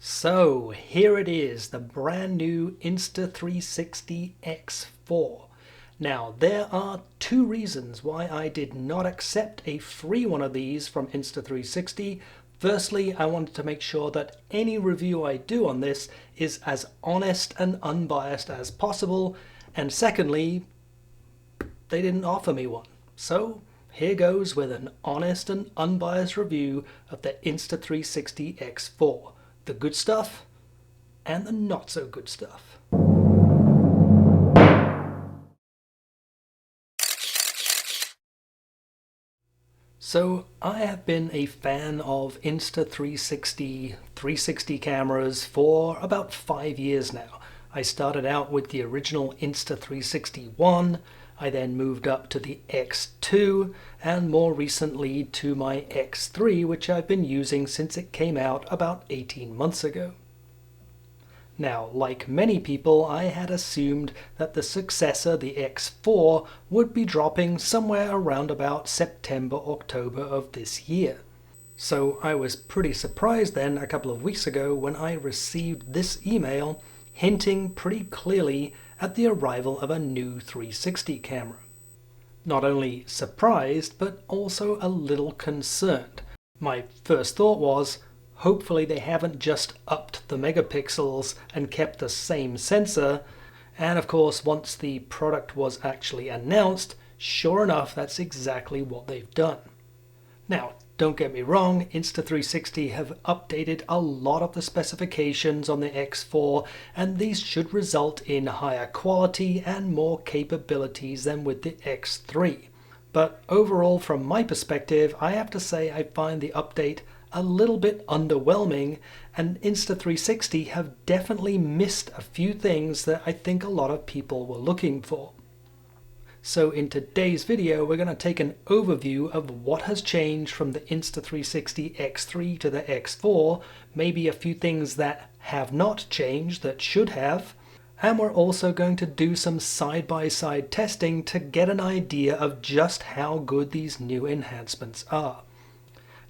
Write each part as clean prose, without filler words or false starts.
So here it is, the brand new Insta360 X4. Now there are two reasons why I did not accept a free one of these from Insta360. Firstly, I wanted to make sure that any review I do on this is as honest and unbiased as possible. And secondly, they didn't offer me one. So here goes with an honest and unbiased review of the Insta360 X4. The good stuff and the not so good stuff. So I have been a fan of Insta360 360 cameras for about 5 years now. I started out with the original Insta360 One, I then moved up to the X2 and more recently to my X3, which I've been using since it came out about 18 months ago. Now, like many people, I had assumed that the successor, the X4, would be dropping somewhere around about September, October of this year. So I was pretty surprised then a couple of weeks ago when I received this email hinting pretty clearly at the arrival of a new 360 camera. Not only surprised, but also a little concerned. My first thought was, hopefully they haven't just upped the megapixels and kept the same sensor. And of course, once the product was actually announced, sure enough, that's exactly what they've done. Now, don't get me wrong, Insta360 have updated a lot of the specifications on the X4, and these should result in higher quality and more capabilities than with the X3. But overall, from my perspective, I have to say I find the update a little bit underwhelming, and Insta360 have definitely missed a few things that I think a lot of people were looking for. So in today's video, we're going to take an overview of what has changed from the Insta360 X3 to the X4, maybe a few things that have not changed that should have, and we're also going to do some side-by-side testing to get an idea of just how good these new enhancements are.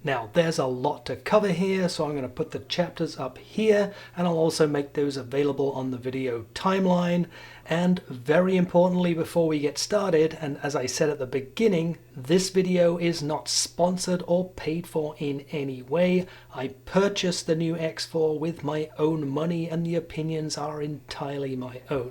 Now, there's a lot to cover here, so I'm going to put the chapters up here, and I'll also make those available on the video timeline. And very importantly, before we get started, and as I said at the beginning, this video is not sponsored or paid for in any way. I purchased the new X4 with my own money, and the opinions are entirely my own.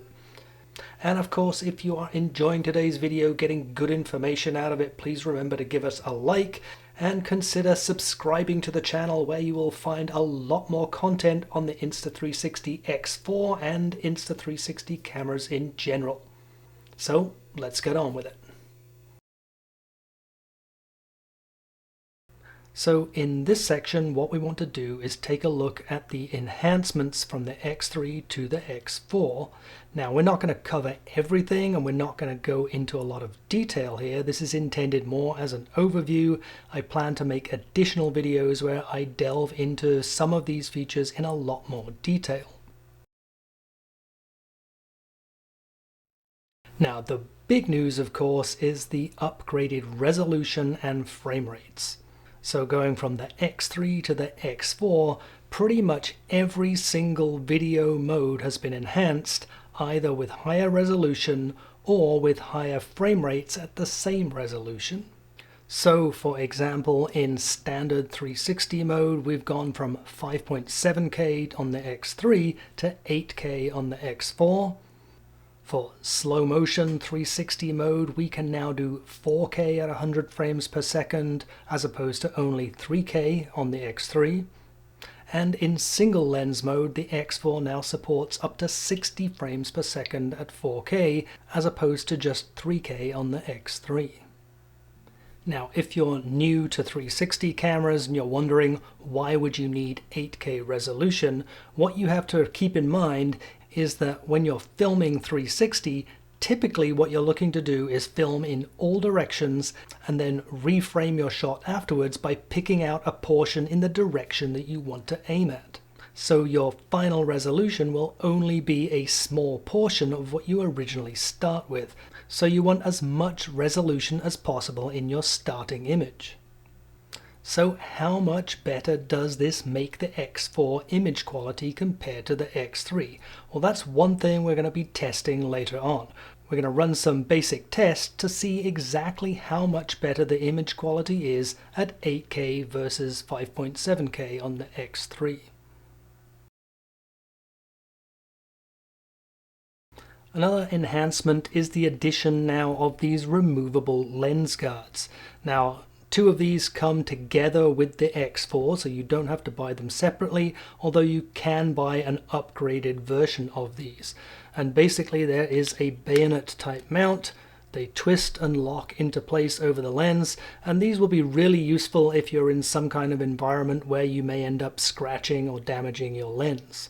And of course, if you are enjoying today's video, getting good information out of it, please remember to give us a like and consider subscribing to the channel, where you will find a lot more content on the Insta360 X4 and Insta360 cameras in general. So let's get on with it. So in this section, what we want to do is take a look at the enhancements from the X3 to the X4. Now, we're not going to cover everything and we're not going to go into a lot of detail here. This is intended more as an overview. I plan to make additional videos where I delve into some of these features in a lot more detail. Now, the big news, of course, is the upgraded resolution and frame rates. So going from the X3 to the X4, pretty much every single video mode has been enhanced, either with higher resolution or with higher frame rates at the same resolution. So for example, in standard 360 mode, we've gone from 5.7K on the X3 to 8K on the X4. For slow motion 360 mode, we can now do 4K at 100 frames per second as opposed to only 3K on the X3. And in single lens mode, the X4 now supports up to 60 frames per second at 4K as opposed to just 3K on the X3. Now, if you're new to 360 cameras and you're wondering why would you need 8K resolution, what you have to keep in mind is that when you're filming 360, typically what you're looking to do is film in all directions and then reframe your shot afterwards by picking out a portion in the direction that you want to aim at. So your final resolution will only be a small portion of what you originally start with. So you want as much resolution as possible in your starting image. So how much better does this make the X4 image quality compared to the X3? Well, that's one thing we're going to be testing later on. We're going to run some basic tests to see exactly how much better the image quality is at 8K versus 5.7K on the X3. Another enhancement is the addition now of these removable lens guards. Now, two of these come together with the X4, so you don't have to buy them separately, although you can buy an upgraded version of these. And basically there is a bayonet type mount. They twist and lock into place over the lens, and these will be really useful if you're in some kind of environment where you may end up scratching or damaging your lens.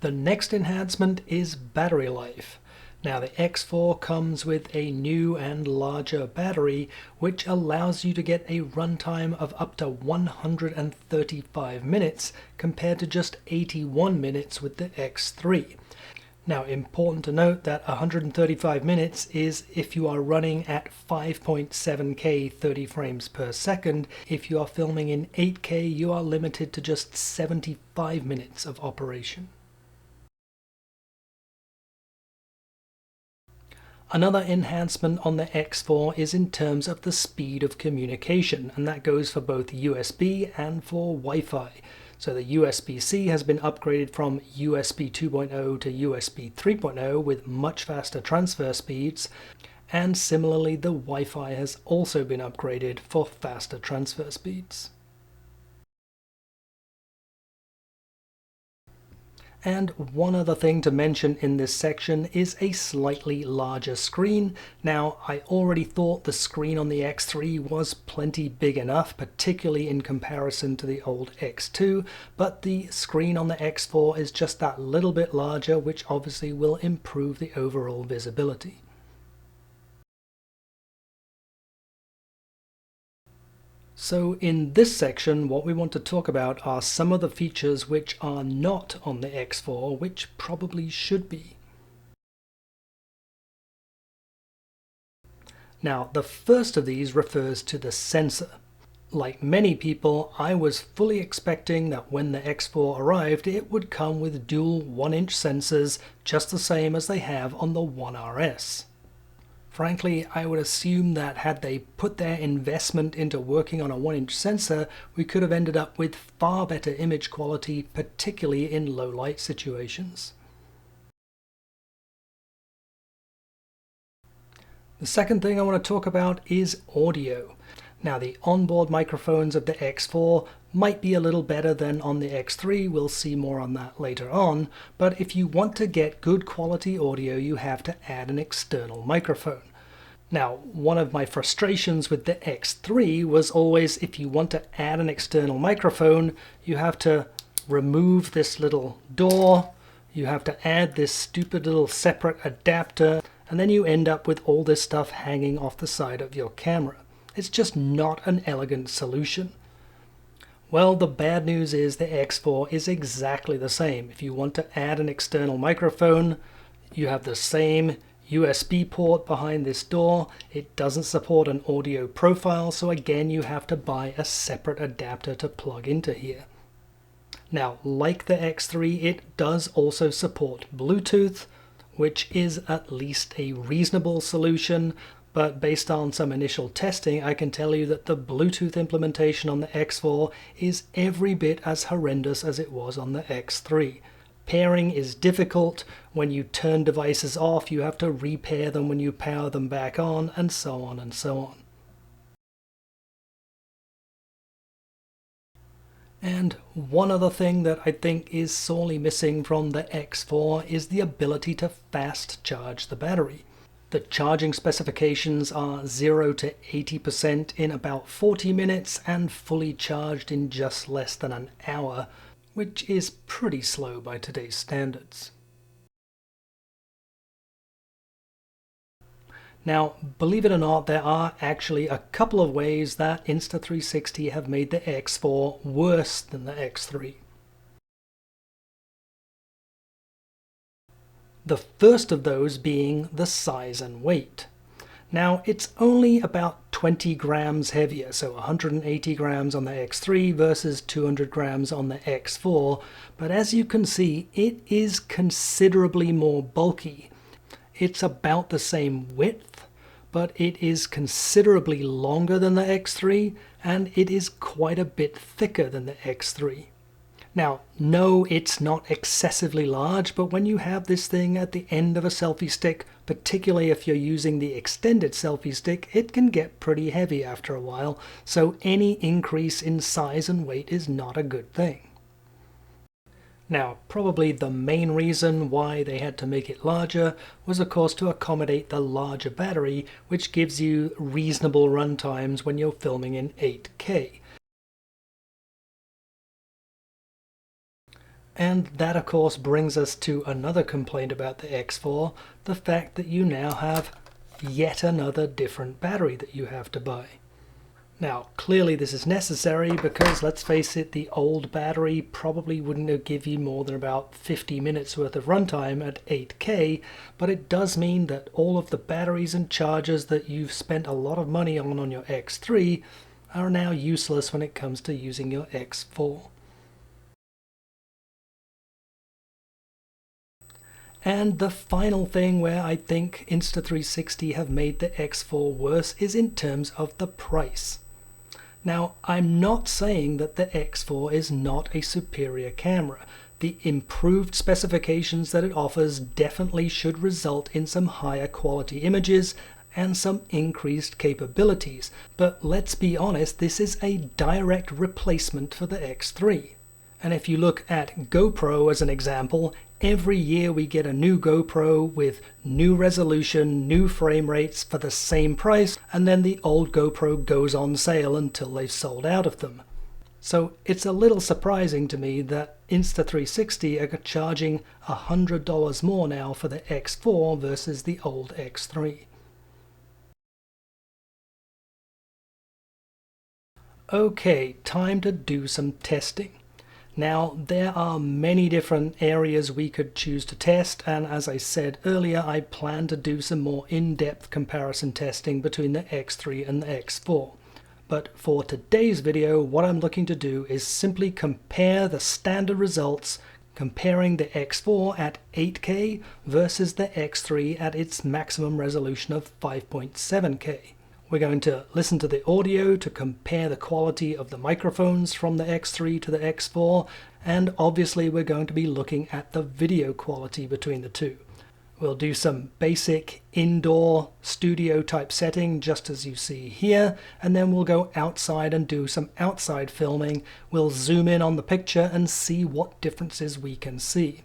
The next enhancement is battery life. Now the X4 comes with a new and larger battery, which allows you to get a runtime of up to 135 minutes compared to just 81 minutes with the X3. Now, important to note that 135 minutes is if you are running at 5.7K 30 frames per second. If you are filming in 8K, you are limited to just 75 minutes of operation. Another enhancement on the X4 is in terms of the speed of communication, and that goes for both USB and for Wi-Fi. So the USB-C has been upgraded from USB 2.0 to USB 3.0 with much faster transfer speeds, and similarly the Wi-Fi has also been upgraded for faster transfer speeds. And one other thing to mention in this section is a slightly larger screen. Now, I already thought the screen on the X3 was plenty big enough, particularly in comparison to the old X2, but the screen on the X4 is just that little bit larger, which obviously will improve the overall visibility. So in this section, what we want to talk about are some of the features which are not on the X4, which probably should be. Now, the first of these refers to the sensor. Like many people, I was fully expecting that when the X4 arrived, it would come with dual 1-inch sensors, just the same as they have on the One RS. Frankly, I would assume that had they put their investment into working on a 1-inch sensor, we could have ended up with far better image quality, particularly in low light situations. The second thing I want to talk about is audio. Now, the onboard microphones of the X4 might be a little better than on the X3, we'll see more on that later on, but if you want to get good quality audio, you have to add an external microphone. Now, one of my frustrations with the X3 was always if you want to add an external microphone, you have to remove this little door, you have to add this stupid little separate adapter, and then you end up with all this stuff hanging off the side of your camera. It's just not an elegant solution. Well, the bad news is the X4 is exactly the same. If you want to add an external microphone, you have the same USB port behind this door. It doesn't support an audio profile, so again you have to buy a separate adapter to plug into here. Now, like the X3, it does also support Bluetooth, which is at least a reasonable solution, but based on some initial testing, I can tell you that the Bluetooth implementation on the X4 is every bit as horrendous as it was on the X3. Pairing is difficult. When you turn devices off, you have to repair them when you power them back on, and so on and so on. And one other thing that I think is sorely missing from the X4 is the ability to fast charge the battery. The charging specifications are 0 to 80% in about 40 minutes and fully charged in just less than an hour, which is pretty slow by today's standards. Now, believe it or not, there are actually a couple of ways that Insta360 have made the X4 worse than the X3. The first of those being the size and weight. Now it's only about 20 grams heavier, so 180 grams on the X3 versus 200 grams on the X4, but as you can see, it is considerably more bulky. It's about the same width, but it is considerably longer than the X3, and it is quite a bit thicker than the X3. Now, no, it's not excessively large, but when you have this thing at the end of a selfie stick, particularly if you're using the extended selfie stick, it can get pretty heavy after a while, so any increase in size and weight is not a good thing. Now, probably the main reason why they had to make it larger was of course to accommodate the larger battery, which gives you reasonable run times when you're filming in 8K. And that of course brings us to another complaint about the X4, the fact that you now have yet another different battery that you have to buy. Now clearly this is necessary because, let's face it, the old battery probably wouldn't give you more than about 50 minutes worth of runtime at 8K, but it does mean that all of the batteries and chargers that you've spent a lot of money on your X3 are now useless when it comes to using your X4. And the final thing where I think Insta360 have made the X4 worse is in terms of the price. Now, I'm not saying that the X4 is not a superior camera. The improved specifications that it offers definitely should result in some higher quality images and some increased capabilities. But let's be honest, this is a direct replacement for the X3. And if you look at GoPro as an example, every year we get a new GoPro with new resolution, new frame rates for the same price, and then the old GoPro goes on sale until they've sold out of them. So it's a little surprising to me that Insta360 are charging $100 more now for the X4 versus the old X3. Okay, time to do some testing. Now, there are many different areas we could choose to test, and as I said earlier, I plan to do some more in-depth comparison testing between the X3 and the X4. But for today's video, what I'm looking to do is simply compare the standard results, comparing the X4 at 8K versus the X3 at its maximum resolution of 5.7K. We're going to listen to the audio to compare the quality of the microphones from the X3 to the X4, and obviously we're going to be looking at the video quality between the two. We'll do some basic indoor studio type setting just as you see here, and then we'll go outside and do some outside filming. We'll zoom in on the picture and see what differences we can see.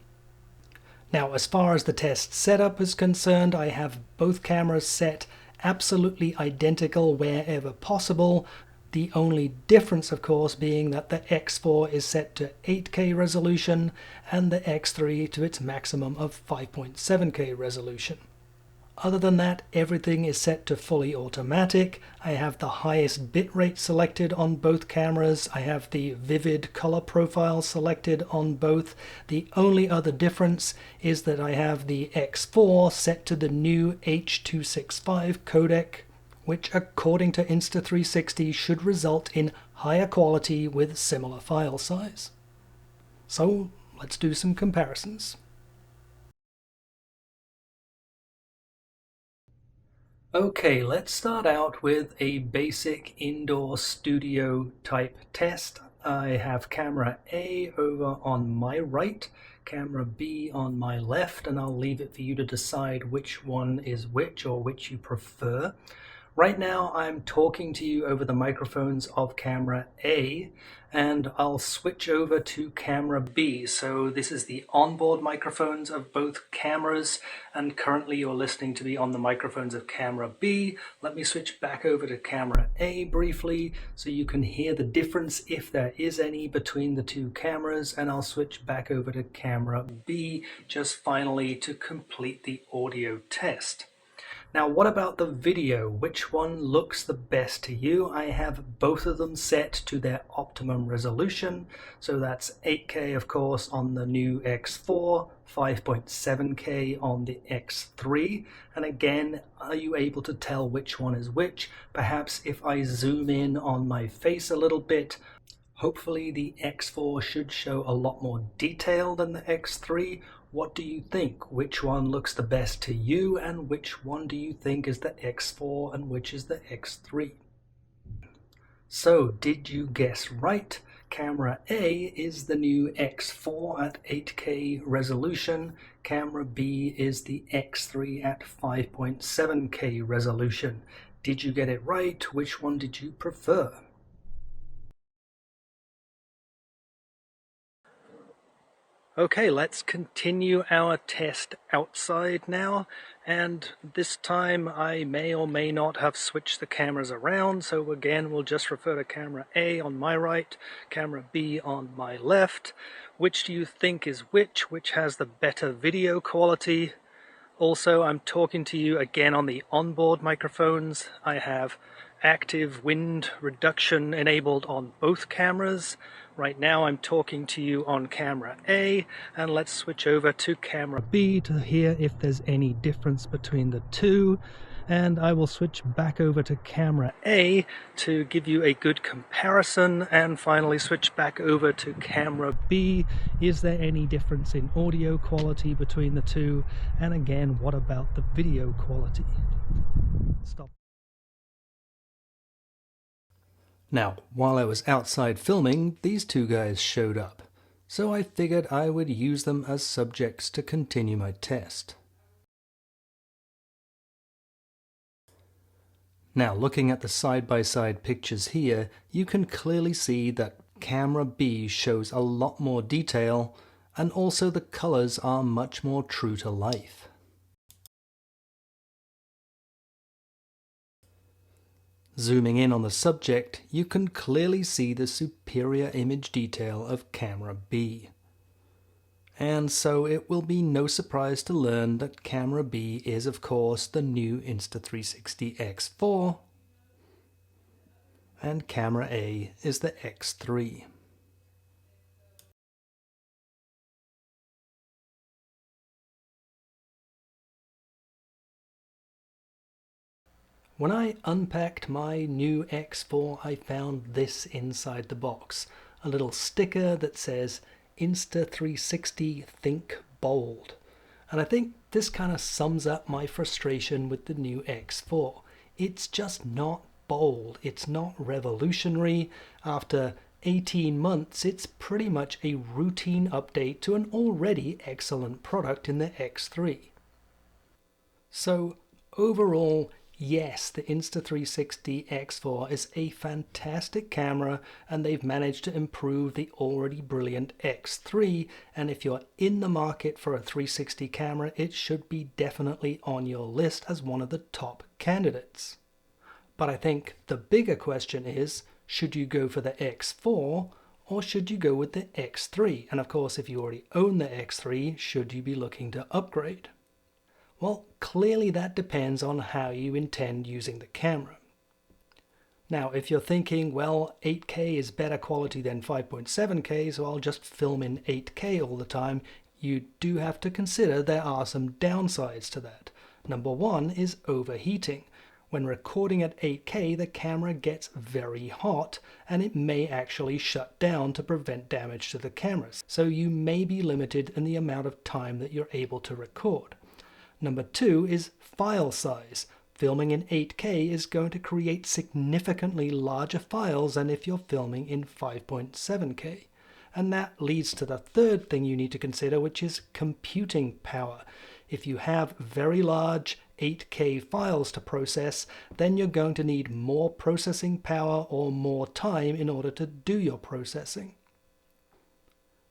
Now, as far as the test setup is concerned, I have both cameras set absolutely identical wherever possible. The only difference, of course, being that the X4 is set to 8K resolution and the X3 to its maximum of 5.7K resolution. Other than that, everything is set to fully automatic. I have the highest bitrate selected on both cameras. I have the vivid color profile selected on both. The only other difference is that I have the X4 set to the new H.265 codec, which according to Insta360 should result in higher quality with similar file size. So let's do some comparisons. Okay, let's start out with a basic indoor studio type test. I have camera A over on my right, camera B on my left, and I'll leave it for you to decide which one is which or which you prefer. Right now I'm talking to you over the microphones of camera A, and I'll switch over to camera B. So this is the onboard microphones of both cameras, and currently you're listening to me on the microphones of camera B. Let me switch back over to camera A briefly so you can hear the difference, if there is any, between the two cameras, and I'll switch back over to camera B just finally to complete the audio test. Now, what about the video? Which one looks the best to you? I have both of them set to their optimum resolution. So that's 8K, of course, on the new X4, 5.7K on the X3. And again, are you able to tell which one is which? Perhaps if I zoom in on my face a little bit, hopefully the X4 should show a lot more detail than the X3. What do you think? Which one looks the best to you, and which one do you think is the X4 and which is the X3? So, did you guess right? Camera A is the new X4 at 8K resolution. Camera B is the X3 at 5.7K resolution. Did you get it right? Which one did you prefer? Okay, let's continue our test outside now, and this time I may or may not have switched the cameras around, so again we'll just refer to camera A on my right, camera B on my left. Which do you think is which has the better video quality? Also, I'm talking to you again on the onboard microphones. I have active wind reduction enabled on both cameras. Right now I'm talking to you on camera A, and let's switch over to camera B to hear if there's any difference between the two. And I will switch back over to camera A to give you a good comparison, and finally switch back over to camera B. Is there any difference in audio quality between the two? And again, what about the video quality? Stop. Now, while I was outside filming, these two guys showed up, so I figured I would use them as subjects to continue my test. Now, looking at the side-by-side pictures here, you can clearly see that camera B shows a lot more detail, and also the colors are much more true to life. Zooming in on the subject, you can clearly see the superior image detail of camera B. And so it will be no surprise to learn that camera B is of course the new Insta360 X4, and camera A is the X3. When I unpacked my new X4, I found this inside the box, a little sticker that says Insta360 Think Bold. And I think this kind of sums up my frustration with the new X4. It's just not bold, it's not revolutionary. After 18 months, it's pretty much a routine update to an already excellent product in the X3. So overall, yes, the Insta360 X4 is a fantastic camera, and they've managed to improve the already brilliant X3, and if you're in the market for a 360 camera, it should be definitely on your list as one of the top candidates. But I think the bigger question is, should you go for the X4 or should you go with the X3? And of course, if you already own the X3, should you be looking to upgrade? Well, clearly that depends on how you intend using the camera. Now, if you're thinking, well, 8K is better quality than 5.7K, so I'll just film in 8K all the time, you do have to consider there are some downsides to that. Number one is overheating. When recording at 8K, the camera gets very hot, and it may actually shut down to prevent damage to the cameras. So you may be limited in the amount of time that you're able to record. Number two is file size. Filming in 8K is going to create significantly larger files than if you're filming in 5.7K. And that leads to the third thing you need to consider, which is computing power. If you have very large 8K files to process, then you're going to need more processing power or more time in order to do your processing.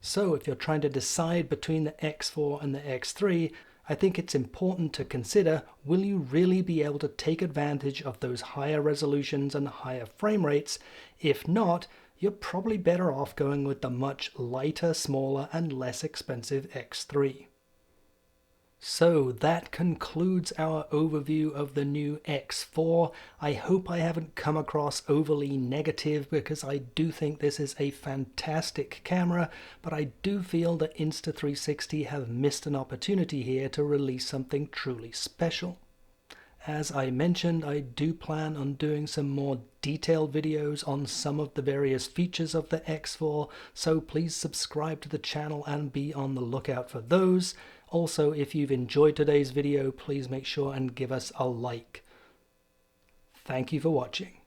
So if you're trying to decide between the X4 and the X3, I think it's important to consider, will you really be able to take advantage of those higher resolutions and higher frame rates? If not, you're probably better off going with the much lighter, smaller, and less expensive X3. So that concludes our overview of the new X4. I hope I haven't come across overly negative because I do think this is a fantastic camera, but I do feel that Insta360 have missed an opportunity here to release something truly special. As I mentioned, I do plan on doing some more detailed videos on some of the various features of the X4, so please subscribe to the channel and be on the lookout for those. Also, if you've enjoyed today's video, please make sure and give us a like. Thank you for watching.